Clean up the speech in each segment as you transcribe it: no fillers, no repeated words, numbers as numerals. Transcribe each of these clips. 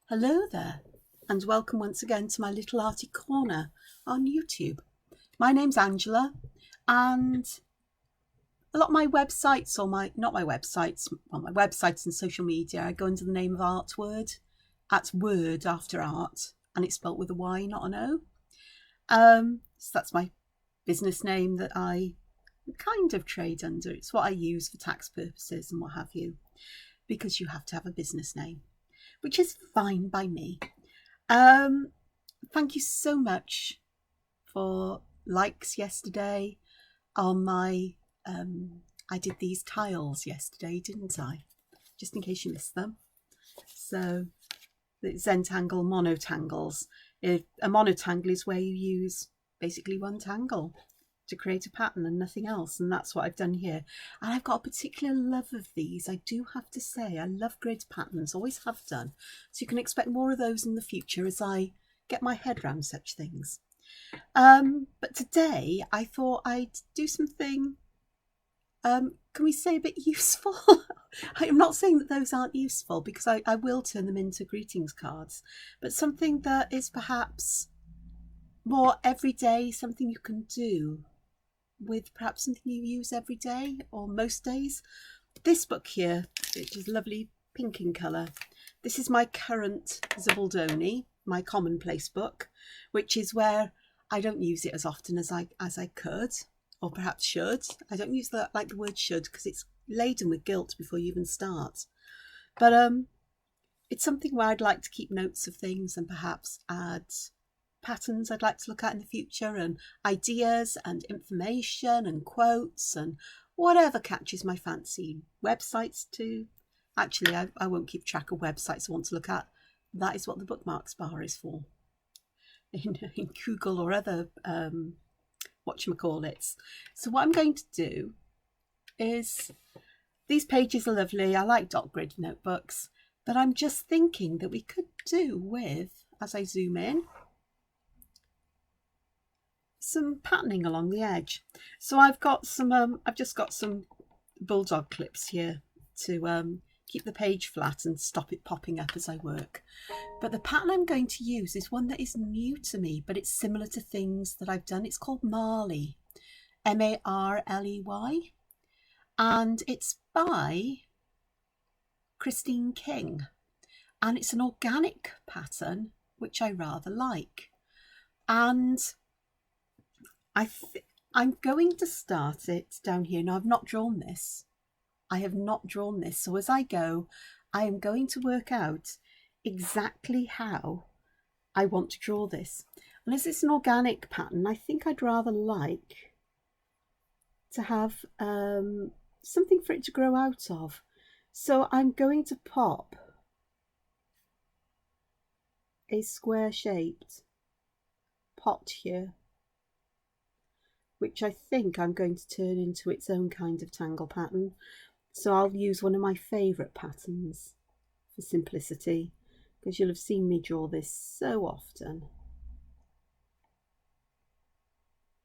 Hello there, and welcome once again to my little arty corner on YouTube. My name's Angela, and a lot of my websites, or my websites and social media, I go under the name of Artwyrd, at word after art, and it's spelt with a Y, not an O. So that's my business name that I kind of trade under. It's what I use for tax purposes and what have you, because you have to have a business name, which is fine by me. Thank you so much for likes yesterday on my I did these tiles yesterday, didn't I? Just in case you missed them. So the Zentangle monotangles. A monotangle is where you use basically one tangle to create a pattern and nothing else, and that's what I've done here. And I've got a particular love of these, I do have to say. I love grid patterns, always have done, so you can expect more of those in the future as I get my head around such things. But today I thought I'd do something, can we say a bit useful? I'm not saying that those aren't useful, because I will turn them into greetings cards, but something that is perhaps more everyday, something you can do with perhaps something you use every day or most days. This book here, which is lovely pink in colour, this is my current zibaldone, my commonplace book, which is where I don't use it as often as I could, or perhaps should. I don't use the word should, because it's laden with guilt before you even start. But it's something where I'd like to keep notes of things and perhaps add patterns I'd like to look at in the future, and ideas and information and quotes and whatever catches my fancy. Websites too. Actually, I won't keep track of websites I want to look at. That is what the bookmarks bar is for in Google or other whatchamacallits. So what I'm going to do is, these pages are lovely. I like dot grid notebooks, but I'm just thinking that we could do with, as I zoom in, some patterning along the edge. So I've got some I've just got some bulldog clips here to keep the page flat and stop it popping up as I work. But the pattern I'm going to use is one that is new to me, but it's similar to things that I've done. It's called Marley, Marley, and it's by Christine King, and it's an organic pattern which I rather like. And I'm going to start it down here. Now, I've not drawn this. I have not drawn this. So as I go, I am going to work out exactly how I want to draw this. And as it's an organic pattern, I think I'd rather like to have something for it to grow out of. So I'm going to pop a square-shaped pot here, which I think I'm going to turn into its own kind of tangle pattern. So I'll use one of my favourite patterns for simplicity, because you'll have seen me draw this so often.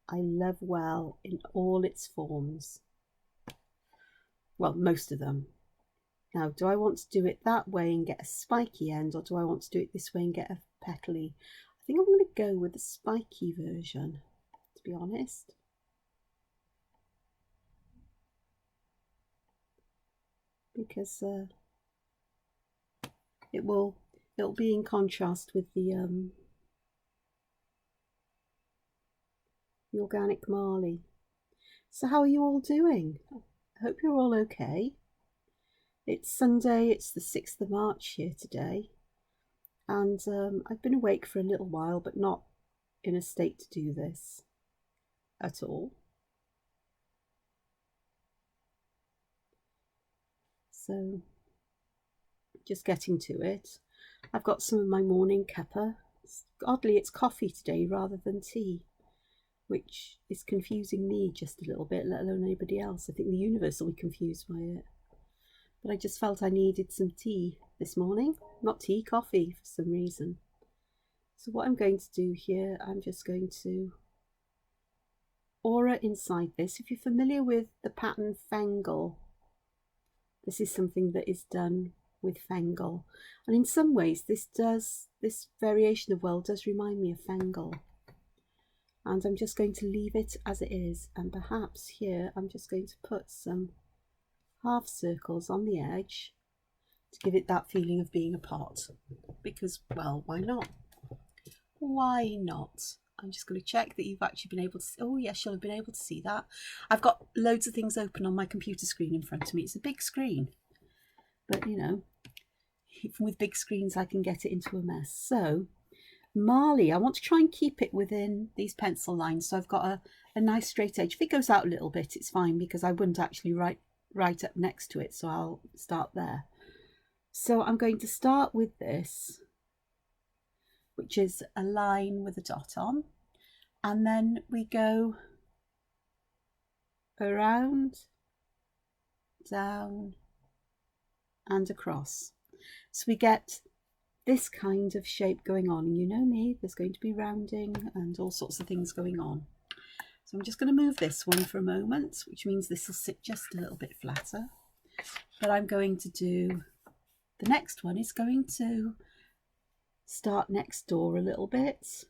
I love well in all its forms. Well, most of them. Now, do I want to do it that way and get a spiky end, or do I want to do it this way and get a petally? I think I'm going to go with the spiky version, to be honest. Because it'll be in contrast with the organic Marley. So how are you all doing? I hope you're all okay. It's Sunday, it's the 6th of March here today, and I've been awake for a little while, but not in a state to do this at all. So just getting to it. I've got some of my morning cuppa. Oddly, it's coffee today rather than tea, which is confusing me just a little bit, let alone anybody else. I think the universe will be confused by it. But I just felt I needed some tea this morning. Not tea, coffee for some reason. So what I'm going to do here, I'm just going to aura inside this. If you're familiar with the pattern Fangle, this is something that is done with Fengal. And in some ways this variation of well does remind me of Fengal. And I'm just going to leave it as it is, and perhaps here I'm just going to put some half circles on the edge to give it that feeling of being a pot, because, well, why not? Why not? I'm just going to check that you've actually been able to see. Oh yes, you'll have been able to see that. I've got loads of things open on my computer screen in front of me. It's a big screen, but you know, with big screens I can get it into a mess. So Marley, I want to try and keep it within these pencil lines, so I've got a nice straight edge. If it goes out a little bit, it's fine, because I wouldn't actually write right up next to it, so I'll start there. So I'm going to start with this, which is a line with a dot on, and then we go around, down and across. So we get this kind of shape going on, and you know me, there's going to be rounding and all sorts of things going on. So I'm just going to move this one for a moment, which means this will sit just a little bit flatter. But I'm going to do, the next one is going to start next door a little bit.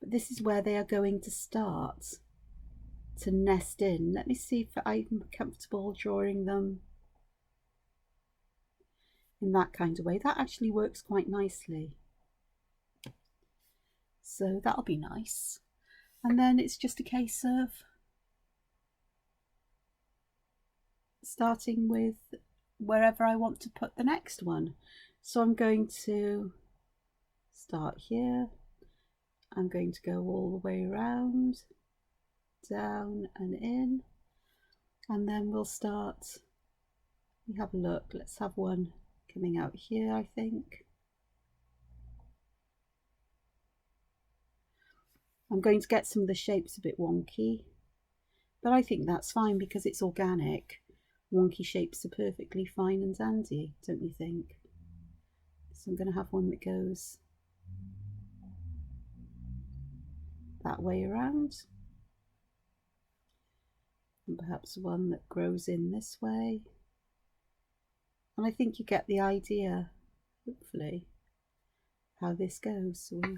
But this is where they are going to start to nest in. Let me see if I'm comfortable drawing them in that kind of way. That actually works quite nicely. So that'll be nice. And then it's just a case of starting with wherever I want to put the next one. So I'm going to start here. I'm going to go all the way around, down and in. And then we'll start, we have a look, let's have one coming out here, I think. I'm going to get some of the shapes a bit wonky, but I think that's fine because it's organic. Wonky shapes are perfectly fine and dandy, don't you think? So I'm going to have one that goes that way around, and perhaps one that grows in this way. And I think you get the idea, hopefully, how this goes. So we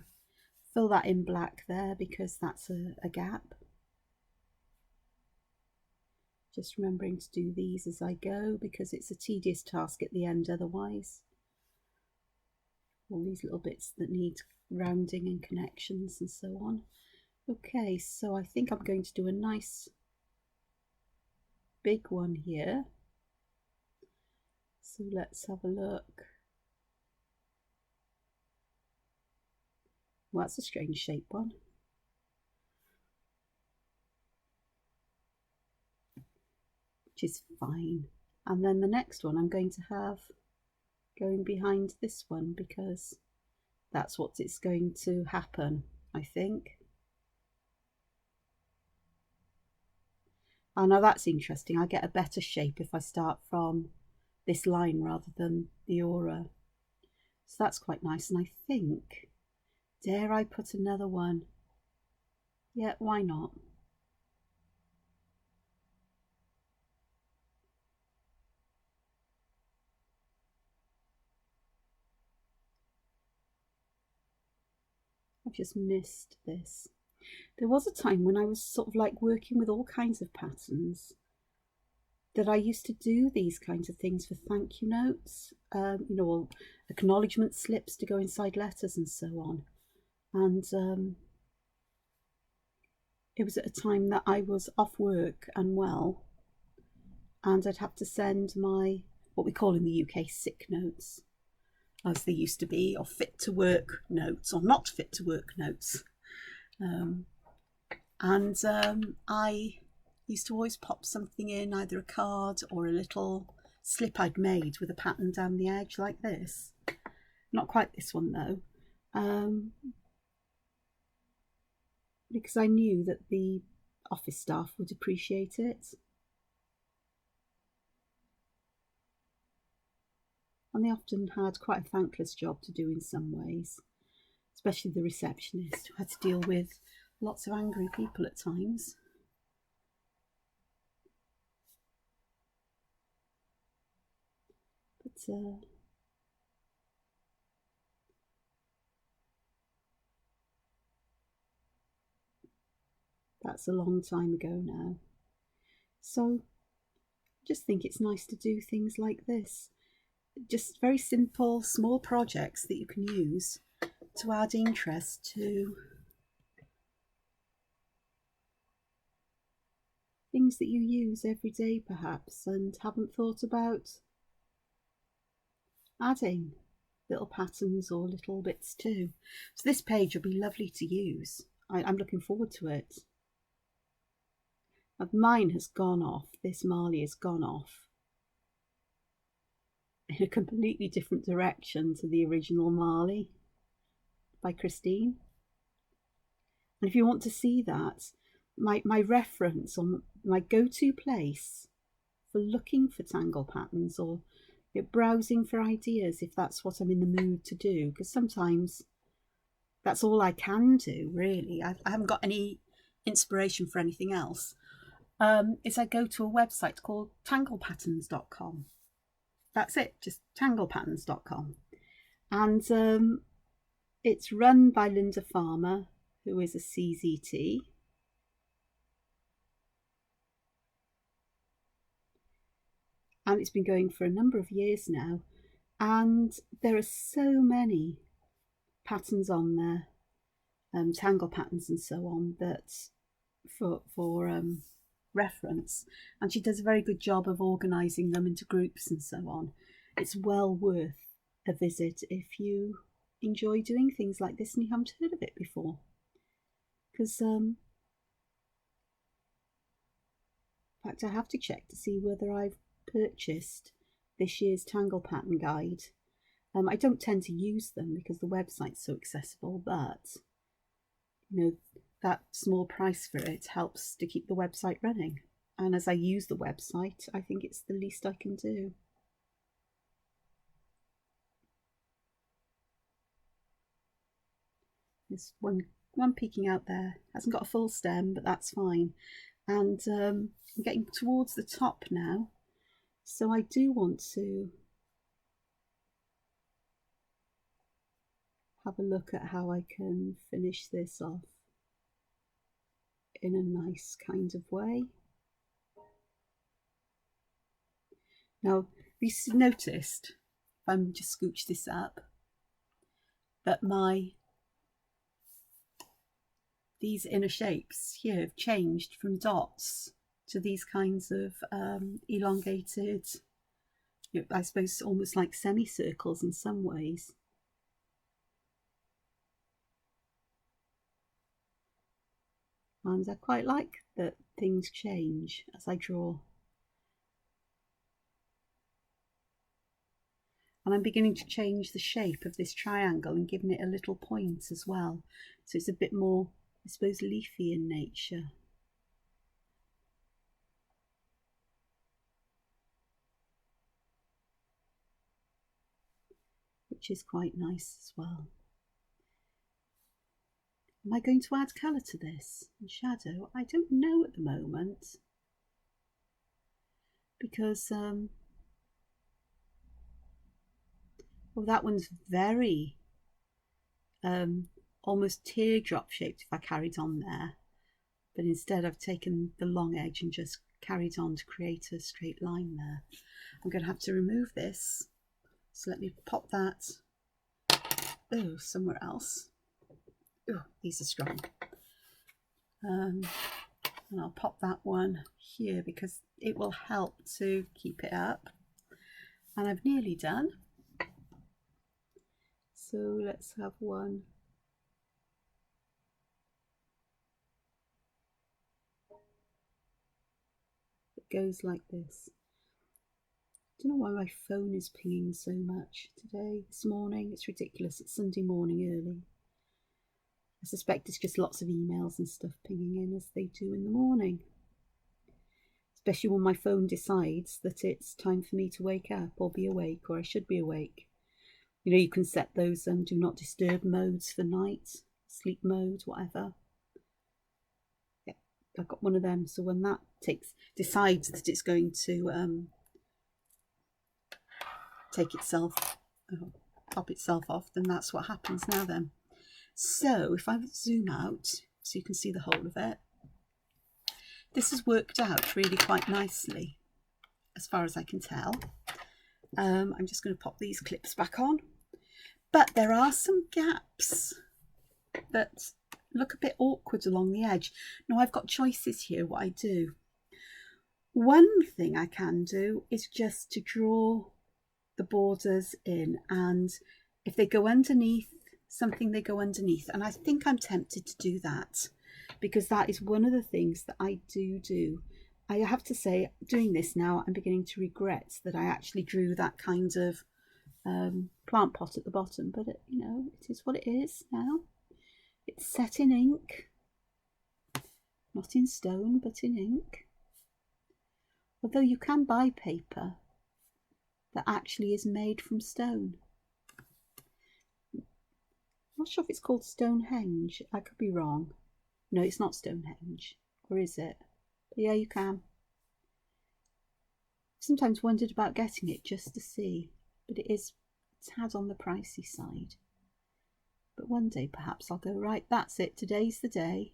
fill that in black there because that's a gap. Just remembering to do these as I go because it's a tedious task at the end otherwise. All these little bits that need rounding and connections and so on. Okay, so I think I'm going to do a nice big one here. So let's have a look. Well, that's a strange shape one. Which is fine. And then the next one I'm going to have going behind this one because that's what it's going to happen, I think. Oh, now that's interesting. I get a better shape if I start from this line rather than the aura. So that's quite nice. And I think, dare I put another one? Yeah, why not? I've just missed this. There was a time when I was sort of like working with all kinds of patterns that I used to do these kinds of things for thank you notes, you know, or acknowledgement slips to go inside letters and so on. And it was at a time that I was off work and well, and I'd have to send my, what we call in the UK, sick notes, as they used to be, or fit to work notes, or not fit to work notes. I used to always pop something in, either a card or a little slip I'd made with a pattern down the edge like this. Not quite this one though, because I knew that the office staff would appreciate it. And they often had quite a thankless job to do in some ways, especially the receptionist, who had to deal with lots of angry people at times. that's a long time ago now. So I just think it's nice to do things like this. Just very simple, small projects that you can use to add interest to things that you use every day perhaps and haven't thought about adding little patterns or little bits too. So this page will be lovely to use. I'm looking forward to it. Mine has gone off, this Marley has gone off in a completely different direction to the original Marley by Christine. And if you want to see that, my reference on my go-to place for looking for tangle patterns or browsing for ideas, if that's what I'm in the mood to do, because sometimes that's all I can do really. I haven't got any inspiration for anything else. Is I go to a website called tanglepatterns.com. That's it, just tanglepatterns.com. And it's run by Linda Farmer, who is a CZT. And it's been going for a number of years now. And there are so many patterns on there, tangle patterns and so on, that for reference. And she does a very good job of organising them into groups and so on. It's well worth a visit if you enjoy doing things like this and you haven't heard of it before. Because in fact I have to check to see whether I've purchased this year's Tangle Pattern Guide. I don't tend to use them because the website's so accessible, but you know, that small price for it helps to keep the website running. And as I use the website, I think it's the least I can do. There's one peeking out there. Hasn't got a full stem, but that's fine. And I'm getting towards the top now. So I do want to have a look at how I can finish this off in a nice kind of way. Now, you noticed, if I'm just scooch this up, that these inner shapes here have changed from dots to these kinds of elongated, I suppose almost like semicircles in some ways. And I quite like that things change as I draw. And I'm beginning to change the shape of this triangle and giving it a little point as well. So it's a bit more, I suppose, leafy in nature. Which is quite nice as well. Am I going to add colour to this and shadow? I don't know at the moment, because well, that one's very almost teardrop shaped if I carried on there, but instead I've taken the long edge and just carried on to create a straight line there. I'm going to have to remove this, so let me pop that somewhere else. Oh, these are strong. And I'll pop that one here because it will help to keep it up. And I've nearly done. So let's have one. It goes like this. I don't know why my phone is pinging so much today, this morning. It's ridiculous. It's Sunday morning early. I suspect it's just lots of emails and stuff pinging in as they do in the morning. Especially when my phone decides that it's time for me to wake up or be awake, or I should be awake. You know, you can set those do not disturb modes for night, sleep mode, whatever. Yeah, I've got one of them. So when that decides that it's going to take itself, pop itself off, then that's what happens now then. So if I zoom out so you can see the whole of it, this has worked out really quite nicely as far as I can tell. I'm just going to pop these clips back on, but there are some gaps that look a bit awkward along the edge. Now I've got choices here what I do. One thing I can do is just to draw the borders in, and if they go underneath something, they go underneath, and I think I'm tempted to do that because that is one of the things that I do. I have to say, doing this now, I'm beginning to regret that I actually drew that kind of plant pot at the bottom, but you know, it is what it is now. It's set in ink, not in stone, but in ink. Although you can buy paper that actually is made from stone. I'm not sure if it's called Stonehenge. I could be wrong. No, it's not Stonehenge. Or is it? But yeah, you can. Sometimes wondered about getting it just to see, but it's had on the pricey side. But one day perhaps I'll go, right, that's it, today's the day.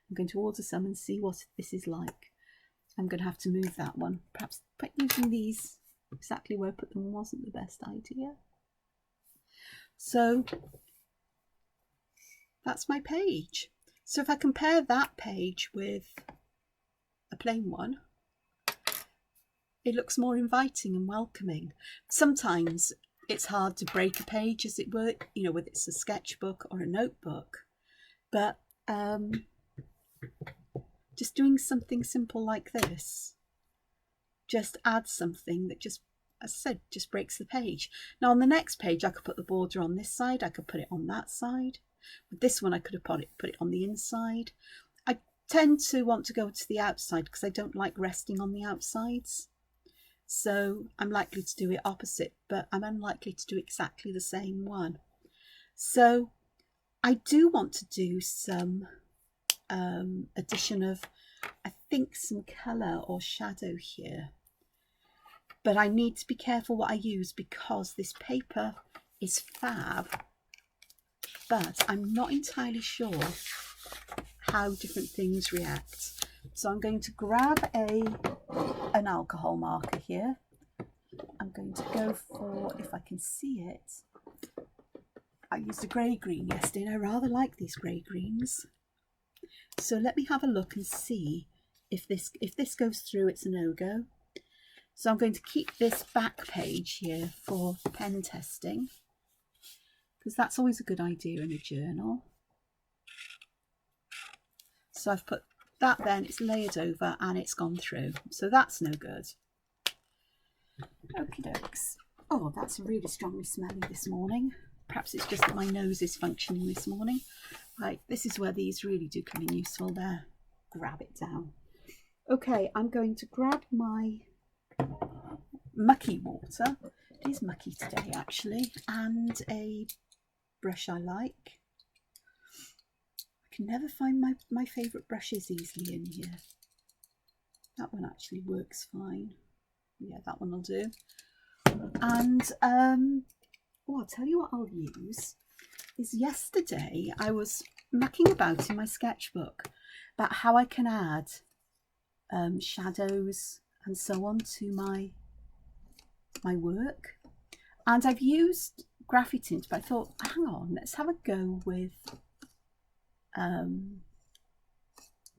I'm going to order some and see what this is like. I'm going to have to move that one. Perhaps using these exactly where I put them wasn't the best idea. So that's my page. So if I compare that page with a plain one, it looks more inviting and welcoming. Sometimes it's hard to break a page, as it were, you know, whether it's a sketchbook or a notebook. But just doing something simple like this just adds something that just, as I said, just breaks the page. Now on the next page I could put the border on this side, I could put it on that side. With this one I could have put it on the inside. I tend to want to go to the outside because I don't like resting on the outsides. So I'm likely to do it opposite, but I'm unlikely to do exactly the same one. So I do want to do some addition of, I think, some colour or shadow here. But I need to be careful what I use because this paper is fab, but I'm not entirely sure how different things react. So I'm going to grab an alcohol marker here. I'm going to go for, if I can see it, I used a grey-green yesterday and I rather like these grey-greens. So let me have a look and see if this goes through. It's a no-go. So I'm going to keep this back page here for pen testing, because that's always a good idea in a journal. So I've put that, then it's layered over and it's gone through, so that's no good. Okie dokes. Oh, that's really strongly smelly this morning. Perhaps it's just that my nose is functioning this morning. Right, this is where these really do come in useful there. Grab it down. Okay, I'm going to grab my mucky water. It is mucky today actually, and a brush I like. I can never find my favourite brushes easily in here. That one actually works fine. Yeah, that one will do. And oh, I'll tell you what I'll use is, yesterday I was mucking about in my sketchbook about how I can add shadows and so on to my work, and I've used Graphitint, but I thought, hang on, let's have a go with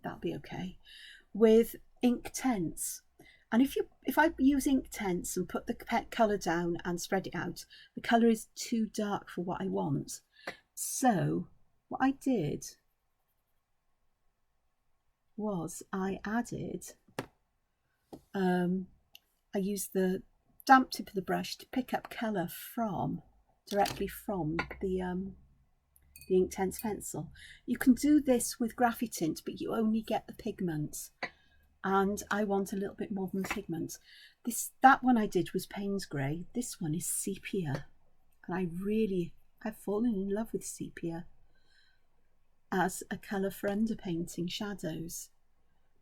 that'll be okay, with Inktense. And if I use Inktense and put the colour down and spread it out, the colour is too dark for what I want. So what I did was I added, I used the damp tip of the brush to pick up colour directly from the Inktense pencil. You can do this with Graphitint, but you only get the pigment, and I want a little bit more than pigment. That one I did was Payne's Grey. This one is sepia, and I've fallen in love with sepia as a colour for underpainting shadows.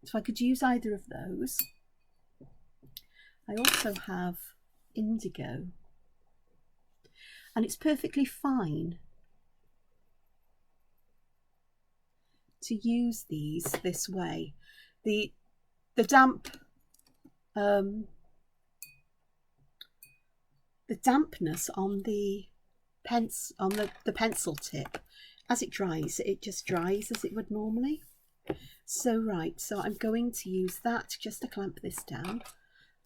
So I could use either of those. I also have indigo. And it's perfectly fine to use these this way. The dampness on the pencil tip, as it dries, it just dries as it would normally. So so I'm going to use that just to clamp this down,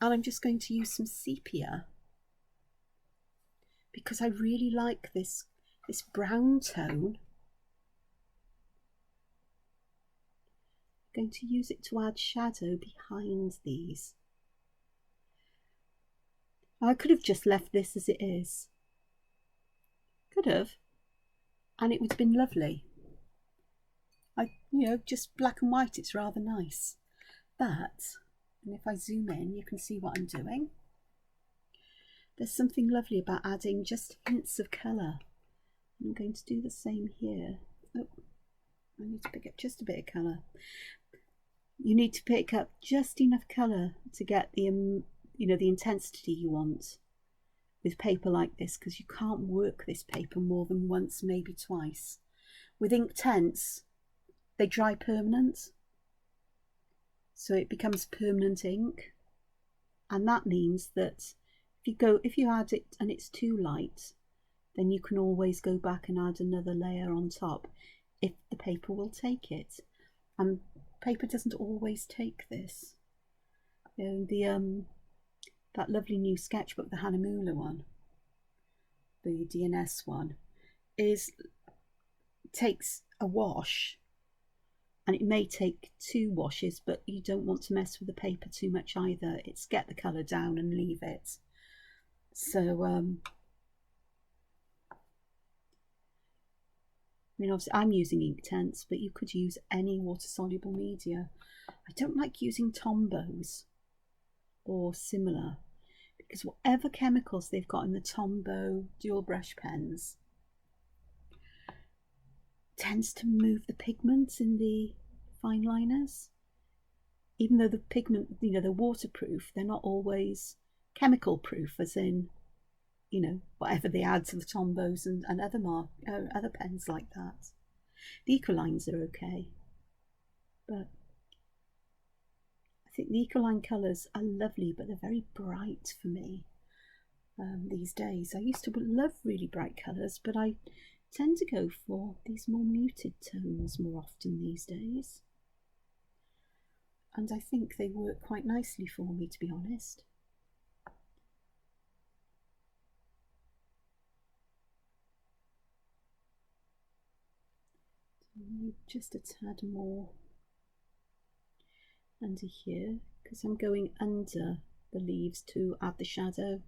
and I'm just going to use some sepia because I really like this brown tone. I'm going to use it to add shadow behind these. I could have just left this as it is. Could have, and it would have been lovely. Just black and white, it's rather nice. But, and if I zoom in, you can see what I'm doing. There's something lovely about adding just hints of colour. I'm going to do the same here. Oh, I need to pick up just a bit of colour. You need to pick up just enough colour to get the the intensity you want with paper like this, because you can't work this paper more than once, maybe twice. With Inktense, they dry permanent, so it becomes permanent ink, and that means that if you add it and it's too light, then you can always go back and add another layer on top if the paper will take it. And paper doesn't always take this. That lovely new sketchbook, the Hanamola one, the DNS one, takes a wash, and it may take 2 washes, but you don't want to mess with the paper too much either. It's get the colour down and leave it. So obviously I'm using Inktense, but you could use any water-soluble media. I don't like using Tombows or similar, because whatever chemicals they've got in the Tombow dual brush pens tends to move the pigments in the fine liners. Even though the pigment, they're waterproof, they're not always chemical proof, as in, whatever they add to the Tombows and other pens like that. The Ecolines are okay, but I think the Ecoline colours are lovely, but they're very bright for me these days. I used to love really bright colours, but I tend to go for these more muted tones more often these days. And I think they work quite nicely for me, to be honest. Just a tad more under here, because I'm going under the leaves to add the shadow.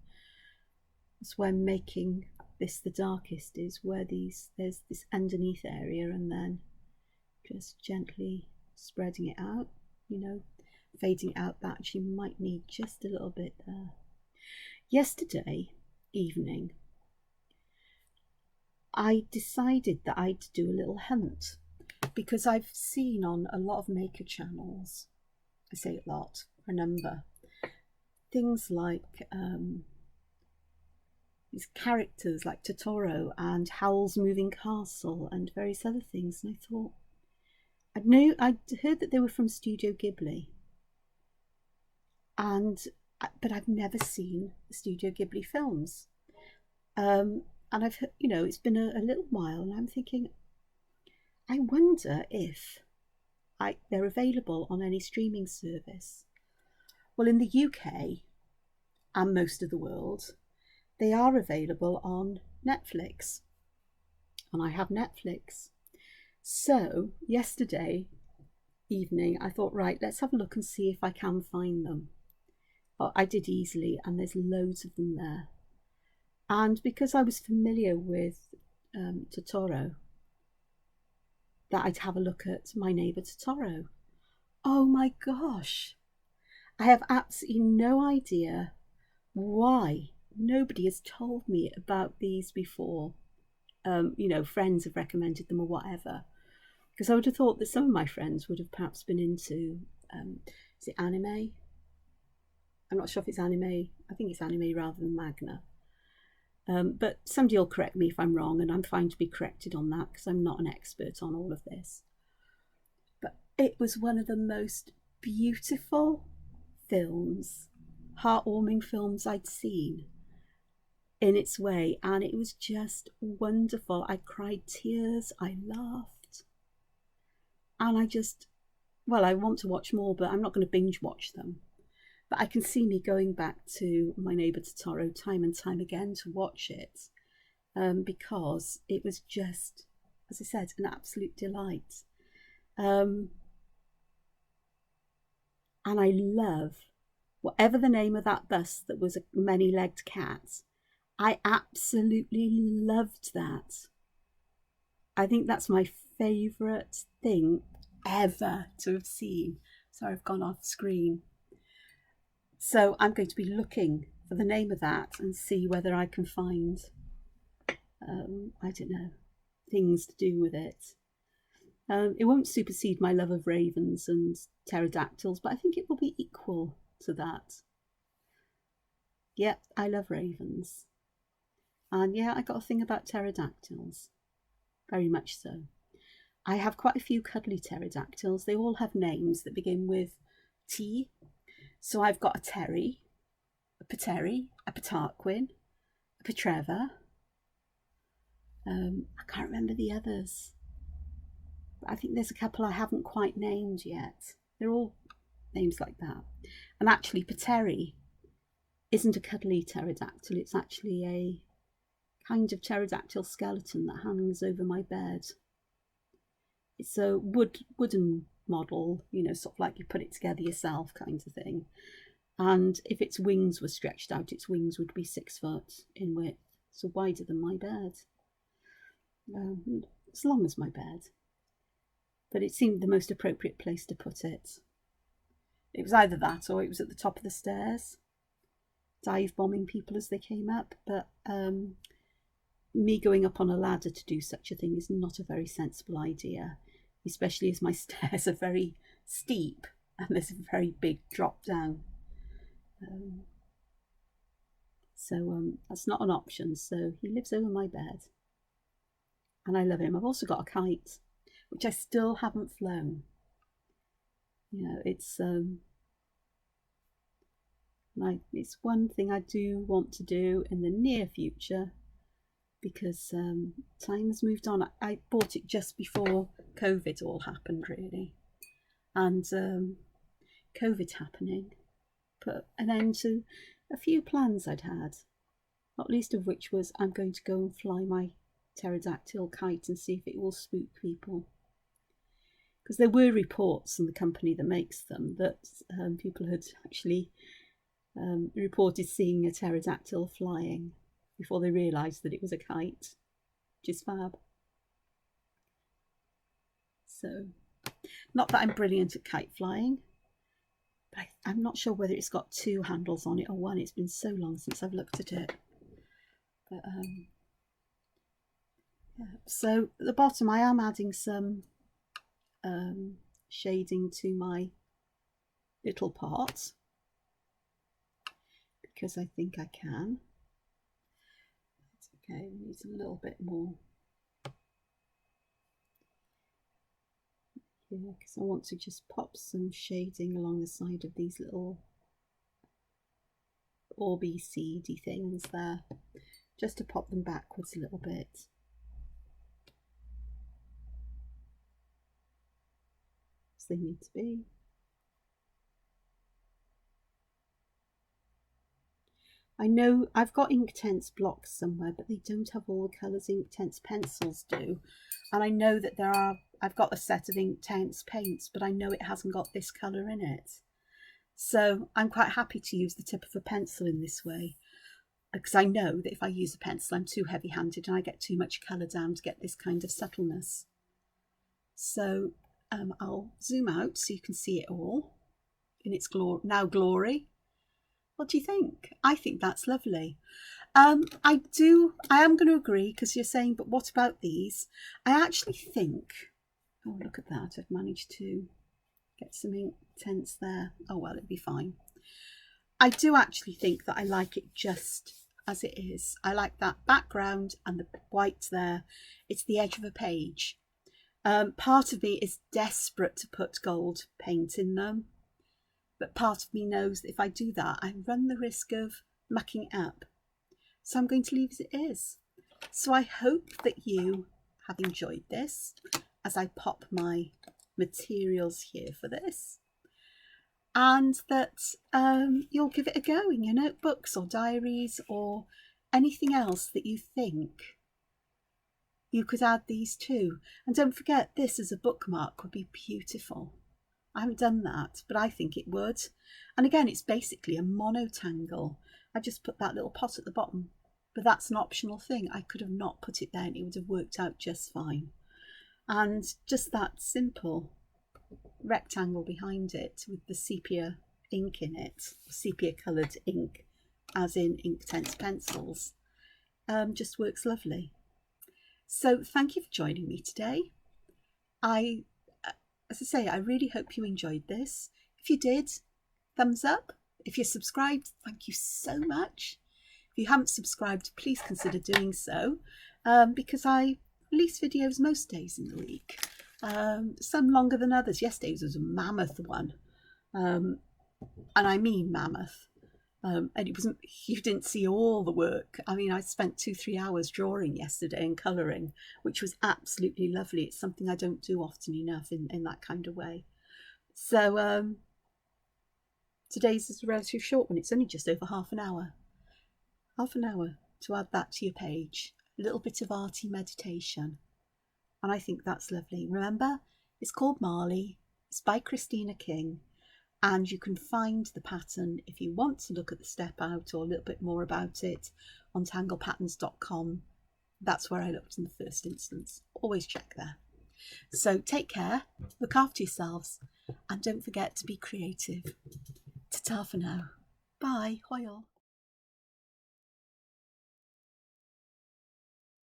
That's where I'm making this the darkest, is where there's this underneath area, and then just gently spreading it out, fading it out. That actually might need just a little bit there. Yesterday evening I decided that I'd do a little hunt, because I've seen on a lot of maker channels, I say a lot, a number, things like these characters like Totoro and Howl's Moving Castle and various other things, and I thought, I'd heard that they were from Studio Ghibli, but I've never seen the Studio Ghibli films, and I've heard, it's been a little while, and I'm thinking, I wonder if they're available on any streaming service. Well, in the UK and most of the world, they are available on Netflix, and I have Netflix. So yesterday evening I thought, right, let's have a look and see if I can find them. Well, I did easily, and there's loads of them there. And because I was familiar with Totoro, that I'd have a look at My Neighbour Totoro. Oh my gosh, I have absolutely no idea why nobody has told me about these before. Friends have recommended them or whatever, because I would have thought that some of my friends would have perhaps been into is it anime, I'm not sure if it's anime. I think it's anime rather than manga. But somebody will correct me if I'm wrong, and I'm fine to be corrected on that because I'm not an expert on all of this. But it was one of the most beautiful films, heartwarming films I'd seen in its way, and it was just wonderful. I cried tears, I laughed, and I want to watch more, but I'm not going to binge watch them. But I can see me going back to My Neighbour Totoro time and time again to watch it, because it was just, as I said, an absolute delight. And I love, whatever the name of that bus that was a many-legged cat, I absolutely loved that. I think that's my favourite thing ever to have seen. Sorry, I've gone off screen. So I'm going to be looking for the name of that and see whether I can find, I don't know, things to do with it. It won't supersede my love of ravens and pterodactyls, but I think it will be equal to that. Yep, I love ravens. And yeah, I got a thing about pterodactyls. Very much so. I have quite a few cuddly pterodactyls. They all have names that begin with T. So I've got a Terry, a Pateri, a Patarquin, a Petreva. I can't remember the others. But I think there's a couple I haven't quite named yet. They're all names like that. And actually, Pateri isn't a cuddly pterodactyl. It's actually a kind of pterodactyl skeleton that hangs over my bed. It's a wooden model, you know, sort of like you put it together yourself kind of thing. And if its wings were stretched out, its wings would be 6 foot in width, so wider than my bed, as long as my bed. But it seemed the most appropriate place to put it. It was either that or it was at the top of the stairs, dive bombing people as they came up. But me going up on a ladder to do such a thing is not a very sensible idea, especially as my stairs are very steep and there's a very big drop down. So that's not an option. So he lives over my bed and I love him. I've also got a kite, which I still haven't flown. You know, it's one thing I do want to do in the near future, because time has moved on. I bought it just before COVID all happened, really. And COVID happening put an end to a few plans I'd had, not least of which was I'm going to go and fly my pterodactyl kite and see if it will spook people. Because there were reports from the company that makes them that people had actually reported seeing a pterodactyl flying before they realised that it was a kite, which is fab. So, not that I'm brilliant at kite flying, but I'm not sure whether it's got 2 handles on it or 1. It's been so long since I've looked at it. But yeah. So at the bottom I am adding some shading to my little part, because I think I can. Okay, we need a little bit more here, because I want to just pop some shading along the side of these little orby seedy things there, just to pop them backwards a little bit. As they need to be. I know I've got Inktense blocks somewhere, but they don't have all the colours Inktense pencils do. And I know that I've got a set of Inktense paints, but I know it hasn't got this colour in it. So I'm quite happy to use the tip of a pencil in this way, because I know that if I use a pencil, I'm too heavy-handed and I get too much colour down to get this kind of subtleness. So I'll zoom out so you can see it all in its glory. What do you think? I think that's lovely. I am going to agree, because you're saying, but what about these? I actually think, oh, look at that. I've managed to get some Inktense there. Oh, well, it'll be fine. I do actually think that I like it just as it is. I like that background and the white there. It's the edge of a page. Part of me is desperate to put gold paint in them, but part of me knows that if I do that, I run the risk of mucking it up. So I'm going to leave as it is. So I hope that you have enjoyed this as I pop my materials here for this, and that you'll give it a go in your notebooks or diaries or anything else that you think you could add these to. And don't forget, this as a bookmark would be beautiful. I haven't done that, but I think it would. And again, it's basically a monotangle. I just put that little pot at the bottom, but that's an optional thing. I could have not put it there and it would have worked out just fine. And just that simple rectangle behind it with the sepia ink in it, sepia coloured ink, as in Inktense pencils, just works lovely. So thank you for joining me today. As I say, I really hope you enjoyed this. If you did, thumbs up. If you're subscribed, thank you so much. If you haven't subscribed, please consider doing so, because I release videos most days in the week. Some longer than others. Yesterday's was a mammoth one, and I mean mammoth. And it wasn't, you didn't see all the work. I mean, I spent 2-3 hours drawing yesterday and colouring, which was absolutely lovely. It's something I don't do often enough in that kind of way. So today's is a relatively short one. It's only just over half an hour. Half an hour to add that to your page. A little bit of arty meditation. And I think that's lovely. Remember, it's called Marley. It's by Christina King. And you can find the pattern if you want to look at the step out or a little bit more about it on tanglepatterns.com. That's where I looked in the first instance. Always check there. So take care, look after yourselves, and don't forget to be creative. Ta-ta for now. Bye. Hoyol.